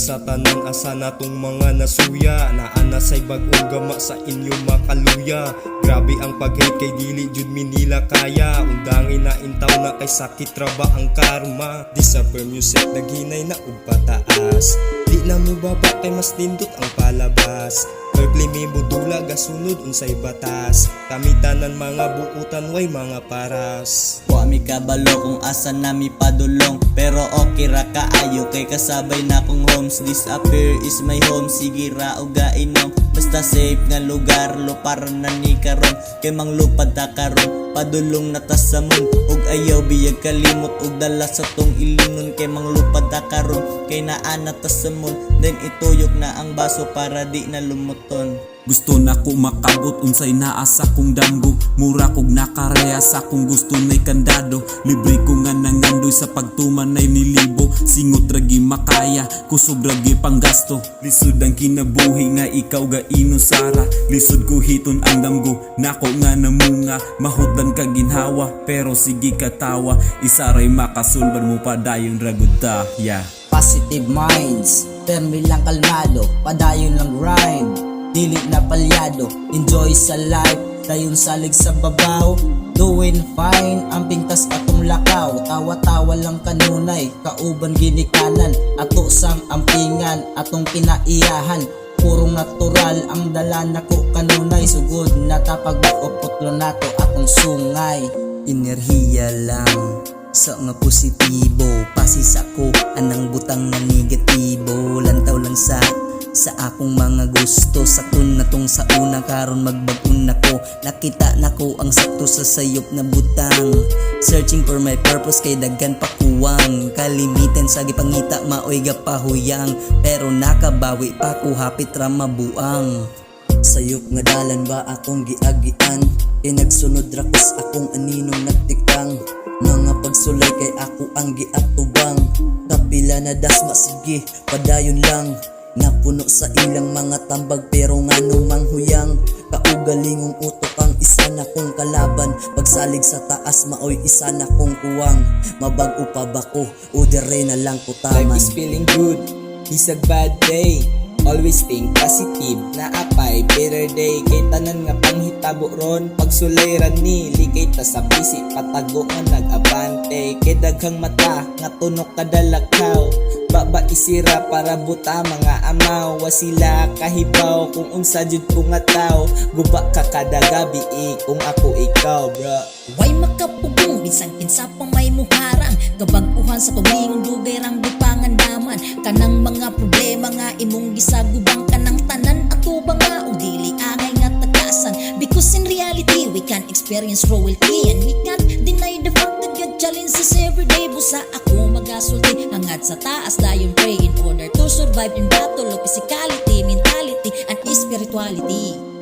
sa tanan asa natong mga nasuya, naa say bag-ong gama sa inyo makaluya. Grabe ang pag-hate kay dili jud minila kaya, undangin na intaw na kay sakit ra ba ang karma. Di sa music naghinay na ug pataas, di na mo baba kay mas nindot ang palabas. Purple mi budula gasunod unsay batas, kami tanan mga buutan way mga paras. Wa mi kabalo kung asa nami padulong, pero okay ra kaayo kay kasabay na kong homes. Disappear is my home, sige ra og gainom, basta safe nga lugar, luparan na ni karon. Kay manglupad ta karon, padulong na ta sa moon, ug ayaw biyag kalimot ug dala sa tong ilingon. Kay manglupad ta karon, kay naa na ta sa moon, then ituyok na ang baso para di na lumuton. Gusto na ko makabot unsay naa sa kong damgo, mura kog nakareha sa kong gusto nay kandado. Libre ko nga nangandoy sa pagtuman nay nilibo, singot ragi makaya, kusog ragi panggasto. Lisod ang kinabuhi nga ikaw ga inusara, lisod ko hiton ang damgo, nako nga namunga. Mahutdan ka ginhawa, pero sige katawa, isaray makasulban mo padayon ragudta, yeah. Positive minds, permi lang kalmado, padayon lang grind, dili na palyado, enjoy sa life, dayon salig sa babaw. Doing fine, ang pingtas atong lakaw, tawa-tawa lang kanunay, kauban ginikanan, ato sang ampingan, atong kinaiyahan. Purong natural ang dala nako kanunay, sugod na tapag putlo nato atong sungay. Enerhiya lang sa nga positibo, pasis ako anang butang nga negatibo. Lantaw lang sa akong mga gusto, sakto na tong sa una karon magbag-on nako. Nakita nako ang sakto sa sayop na butang, searching for my purpose kay daghan pa kuwang. Kalimitan sa gipangita maoy gapahuyang, pero nakabawi pa ko hapit ra mabuang. Sayop nga dalan ba akong giagian, kay nagsunod rakos akong aninong nagtikang. Mga pagsulay kay ako ang giatubang, kapila na dasma sige padayon lang. Napuno sa ilang mga tambag pero nga nung manghuyang, kaugalingong utok ang isa na kong kalaban. Pagsalig sa taas maoy isa na kong kuwang, mabag-o pa ba ko o dire na lang kutaman. Life is feeling good, it's a bad day, always think positive, naapay better day. Kay tanan nga panghitabo ron, pagsulay ra ni likay ta sa bisi, patago nga nag-abante. Kay daghang mata nga tunok kadalakaw, baba isira para buta mga amaw. Wasila kahibaw kung unsa jud ko nga tao, guba ka kada gabi kung ako ikaw bro. Way makapugong bisan kinsa pa may muharang, kabag-uhan sa paglingon dugay rang gipangandaman. Kanang mga problema nga imong gisagubang, kanang tanan atubang nga ug dili angay nga tagasan. Because in reality we can experience cruelty, and we can't deny the fact that God challenges every day. Busa ako magasulti hangad sa taas, dayon pray in order to survive in battle of physicality, mentality and spirituality.